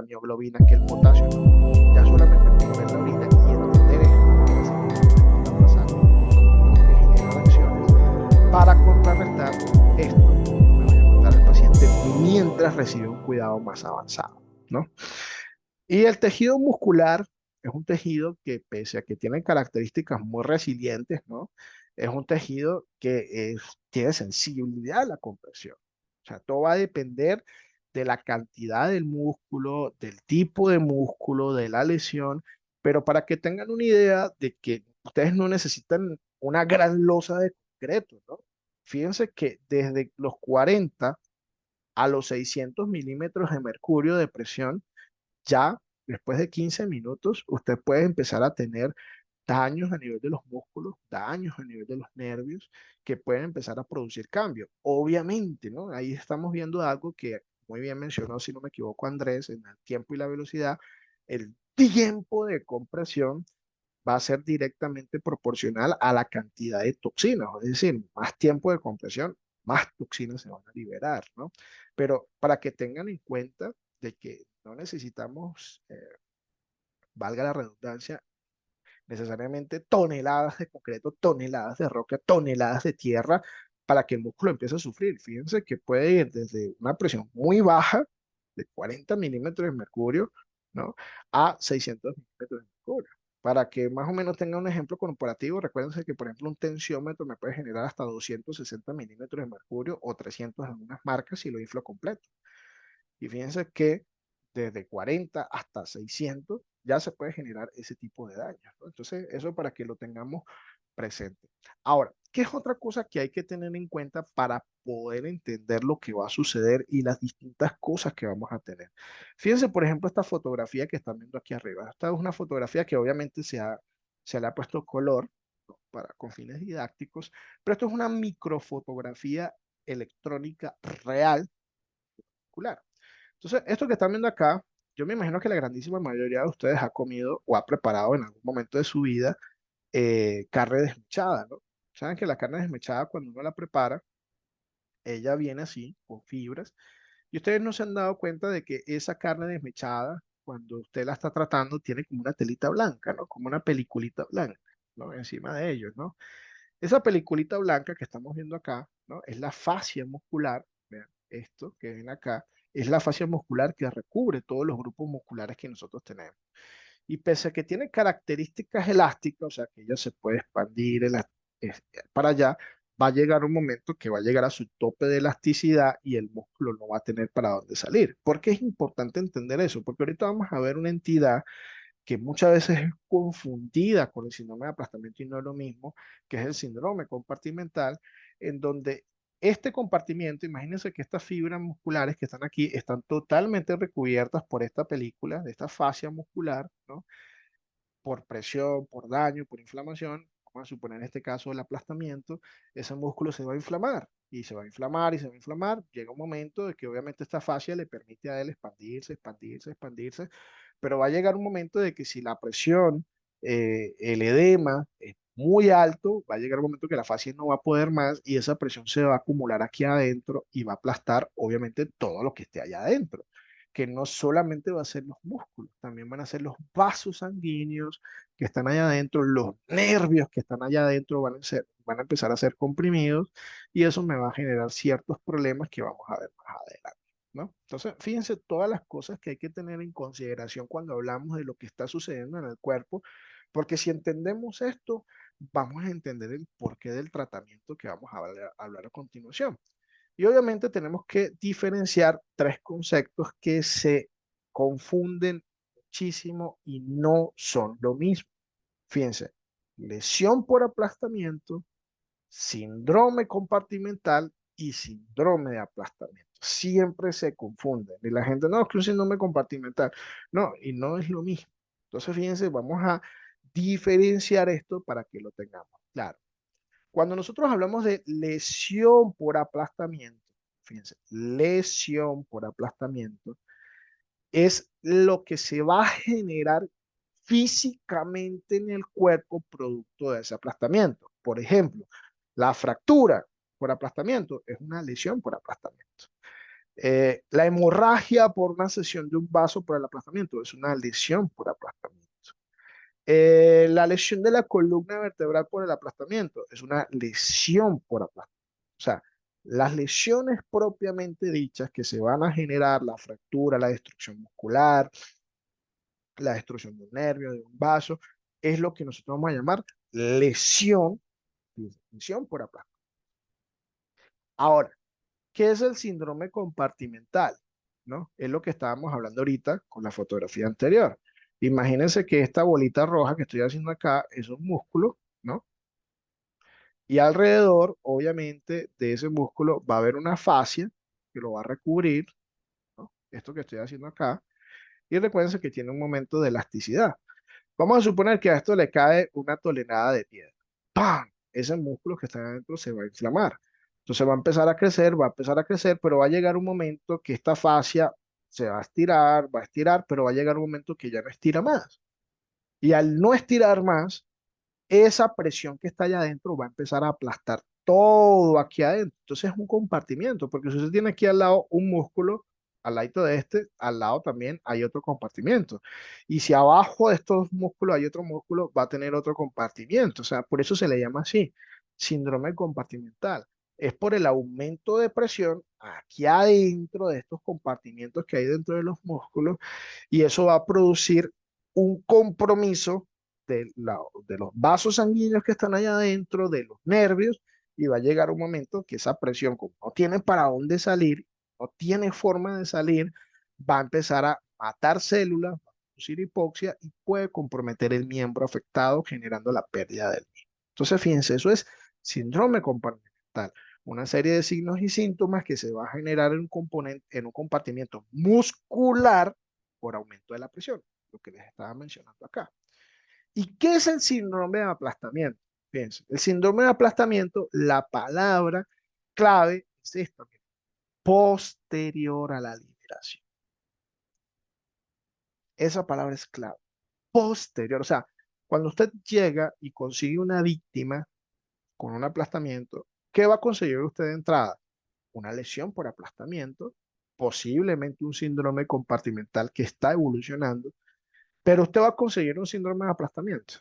mioglobina que el potasio, ¿no? Ya solamente con ver la orina y entender esto, que genera reacciones para contrarrestar esto, me voy a contar al paciente mientras recibe un cuidado más avanzado, ¿no? Y el tejido muscular es un tejido que, pese a que tiene características muy resilientes, ¿no? Es un tejido que tiene sensibilidad a la compresión. O sea, todo va a depender de la cantidad del músculo, del tipo de músculo, de la lesión, pero para que tengan una idea de que ustedes no necesitan una gran losa de concreto, ¿no? Fíjense que desde los 40 a los 600 milímetros de mercurio de presión, ya después de 15 minutos, usted puede empezar a tener daños a nivel de los músculos, daños a nivel de los nervios, que pueden empezar a producir cambios. Obviamente, ¿no? Ahí estamos viendo algo que muy bien mencionó, si no me equivoco, Andrés, en el tiempo y la velocidad. El tiempo de compresión va a ser directamente proporcional a la cantidad de toxinas, es decir, más tiempo de compresión, más toxinas se van a liberar, ¿no? Pero para que tengan en cuenta de que no necesitamos, valga la redundancia, necesariamente toneladas de concreto, toneladas de roca, toneladas de tierra para que el músculo empiece a sufrir. Fíjense que puede ir desde una presión muy baja, de 40 milímetros de mercurio, ¿no? A 600 milímetros de mercurio. Para que más o menos tenga un ejemplo comparativo, recuérdense que, por ejemplo, un tensiómetro me puede generar hasta 260 milímetros de mercurio o 300 en algunas marcas si lo inflo completo. Y fíjense que desde 40 hasta 600 ya se puede generar ese tipo de daño, ¿no? Entonces, eso para que lo tengamos presente. Ahora, ¿qué es otra cosa que hay que tener en cuenta para poder entender lo que va a suceder y las distintas cosas que vamos a tener? Fíjense, por ejemplo, esta fotografía que están viendo aquí arriba. Esta es una fotografía que obviamente se le ha puesto color, ¿no? Con fines didácticos, pero esto es una microfotografía electrónica real. Claro. Entonces, esto que están viendo acá, yo me imagino que la grandísima mayoría de ustedes ha comido o ha preparado en algún momento de su vida carne desmechada, ¿no? Saben que la carne desmechada, cuando uno la prepara, ella viene así, con fibras, y ustedes no se han dado cuenta de que esa carne desmechada, cuando usted la está tratando, tiene como una telita blanca, ¿no? Como una peliculita blanca, ¿no? Encima de ellos, ¿no? Esa peliculita blanca que estamos viendo acá, ¿no? Es la fascia muscular, vean, esto que ven acá, es la fascia muscular que recubre todos los grupos musculares que nosotros tenemos. Y pese a que tiene características elásticas, o sea, que ella se puede expandir para allá, va a llegar un momento que va a llegar a su tope de elasticidad y el músculo no va a tener para dónde salir. ¿Por qué es importante entender eso? Porque ahorita vamos a ver una entidad que muchas veces es confundida con el síndrome de aplastamiento y no es lo mismo, que es el síndrome compartimental, en donde este compartimiento, imagínense que estas fibras musculares que están aquí están totalmente recubiertas por esta película, de esta fascia muscular, ¿no? Por presión, por daño, por inflamación, vamos a suponer en este caso el aplastamiento, ese músculo se va a inflamar y se va a inflamar y se va a inflamar. Llega un momento de que obviamente esta fascia le permite a él expandirse, expandirse, expandirse, pero va a llegar un momento de que si la presión, el edema es muy alto, va a llegar un momento que la fascia no va a poder más y esa presión se va a acumular aquí adentro y va a aplastar obviamente todo lo que esté allá adentro, que no solamente va a ser los músculos, también van a ser los vasos sanguíneos que están allá adentro, los nervios que están allá adentro van a empezar a ser comprimidos y eso me va a generar ciertos problemas que vamos a ver más adelante, ¿no? Entonces, fíjense todas las cosas que hay que tener en consideración cuando hablamos de lo que está sucediendo en el cuerpo, porque si entendemos esto, vamos a entender el porqué del tratamiento que vamos a hablar a continuación. Y obviamente tenemos que diferenciar tres conceptos que se confunden muchísimo y no son lo mismo. Fíjense, lesión por aplastamiento, síndrome compartimental y síndrome de aplastamiento. Siempre se confunden. Y la gente, no, es que un síndrome compartimental. No, y no es lo mismo. Entonces, fíjense, vamos a diferenciar esto para que lo tengamos claro. Cuando nosotros hablamos de lesión por aplastamiento, fíjense, lesión por aplastamiento es lo que se va a generar físicamente en el cuerpo producto de ese aplastamiento. Por ejemplo, la fractura por aplastamiento es una lesión por aplastamiento. La hemorragia por una lesión de un vaso por el aplastamiento es una lesión por aplastamiento. La lesión de la columna vertebral por el aplastamiento es una lesión por aplastamiento. O sea, las lesiones propiamente dichas que se van a generar, la fractura, la destrucción muscular, la destrucción de un nervio, de un vaso, es lo que nosotros vamos a llamar lesión, lesión por aplastamiento. Ahora, ¿qué es el síndrome compartimental? ¿No? Es lo que estábamos hablando ahorita con la fotografía anterior. Imagínense que esta bolita roja que estoy haciendo acá es un músculo, ¿no? Y alrededor, obviamente, de ese músculo va a haber una fascia que lo va a recubrir, ¿no? Esto que estoy haciendo acá. Y recuerden que tiene un momento de elasticidad. Vamos a suponer que a esto le cae una tonelada de piedra. ¡Pam! Ese músculo que está adentro se va a inflamar. Entonces va a empezar a crecer, va a empezar a crecer, pero va a llegar un momento que esta fascia se va a estirar, pero va a llegar un momento que ya no estira más. Y al no estirar más, esa presión que está allá adentro va a empezar a aplastar todo aquí adentro. Entonces es un compartimiento, porque si usted tiene aquí al lado un músculo, al lado de este, al lado también hay otro compartimiento. Y si abajo de estos músculos hay otro músculo, va a tener otro compartimiento. O sea, por eso se le llama así, síndrome compartimental. Es por el aumento de presión aquí adentro de estos compartimientos que hay dentro de los músculos y eso va a producir un compromiso de los vasos sanguíneos que están allá adentro, de los nervios, y va a llegar un momento que esa presión, como no tiene para dónde salir, no tiene forma de salir, va a empezar a matar células, va a producir hipoxia y puede comprometer el miembro afectado, generando la pérdida del mismo. Entonces, fíjense, eso es síndrome compartimental, una serie de signos y síntomas que se va a generar en un componente, en un compartimiento muscular por aumento de la presión, lo que les estaba mencionando acá. ¿Y qué es el síndrome de aplastamiento? Fíjense, el síndrome de aplastamiento, la palabra clave es esta, miren, posterior a la liberación. Esa palabra es clave, posterior. O sea, cuando usted llega y consigue una víctima con un aplastamiento, ¿qué va a conseguir usted de entrada? Una lesión por aplastamiento, posiblemente un síndrome compartimental que está evolucionando, pero usted va a conseguir un síndrome de aplastamiento.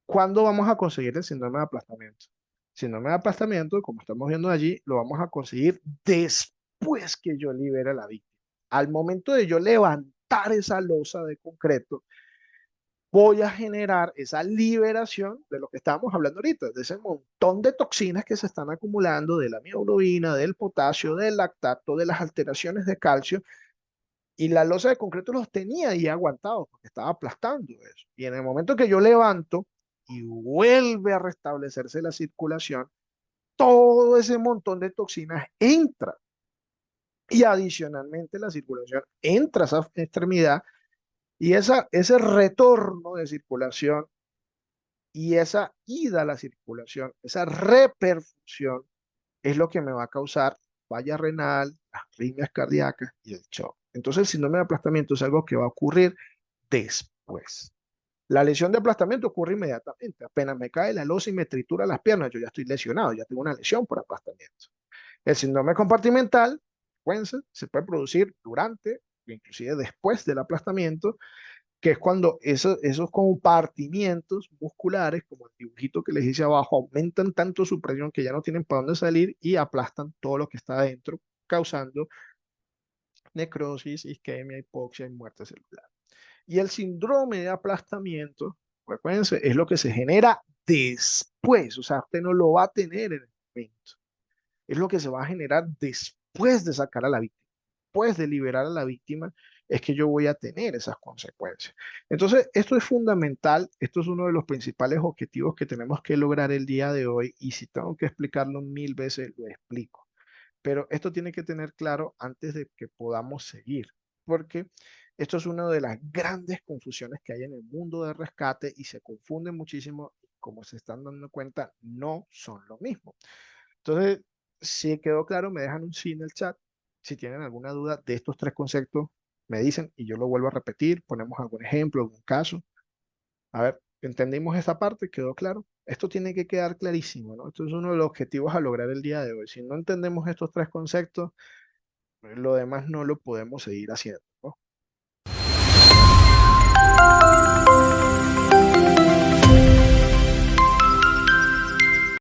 ¿Cuándo vamos a conseguir el síndrome de aplastamiento? Síndrome de aplastamiento, como estamos viendo allí, lo vamos a conseguir después que yo libere a la víctima. Al momento de yo levantar esa losa de concreto, voy a generar esa liberación de lo que estábamos hablando ahorita, de ese montón de toxinas que se están acumulando, de la mioglobina, del potasio, del lactato, de las alteraciones de calcio, y la losa de concreto los tenía ahí aguantados porque estaba aplastando eso. Y en el momento que yo levanto y vuelve a restablecerse la circulación, todo ese montón de toxinas entra. Y adicionalmente la circulación entra a esa extremidad y ese retorno de circulación y esa ida a la circulación, esa reperfusión es lo que me va a causar falla renal, arritmias cardíacas y el shock. Entonces el síndrome de aplastamiento es algo que va a ocurrir después. La lesión de aplastamiento ocurre inmediatamente. Apenas me cae la losa y me tritura las piernas, yo ya estoy lesionado, ya tengo una lesión por aplastamiento. El síndrome compartimental, se puede producir durante, inclusive después del aplastamiento, que es cuando esos compartimientos musculares, como el dibujito que les hice abajo, aumentan tanto su presión que ya no tienen para dónde salir y aplastan todo lo que está adentro, causando necrosis, isquemia, hipoxia y muerte celular. Y el síndrome de aplastamiento, recuérdense, es lo que se genera después, o sea, usted no lo va a tener en el momento, es lo que se va a generar después de sacar a la víctima, después de liberar a la víctima, es que yo voy a tener esas consecuencias. Entonces, esto es fundamental, esto es uno de los principales objetivos que tenemos que lograr el día de hoy y si tengo que explicarlo 1000 veces, lo explico. Pero esto tiene que tener claro antes de que podamos seguir, porque esto es una de las grandes confusiones que hay en el mundo de rescate y se confunde muchísimo, como se están dando cuenta, no son lo mismo. Entonces, si quedó claro, me dejan un sí en el chat. Si tienen alguna duda de estos tres conceptos, me dicen y yo lo vuelvo a repetir, ponemos algún ejemplo, algún caso. A ver, ¿entendimos esta parte? ¿Quedó claro? Esto tiene que quedar clarísimo, ¿no? Esto es uno de los objetivos a lograr el día de hoy. Si no entendemos estos tres conceptos, Lo demás no lo podemos seguir haciendo.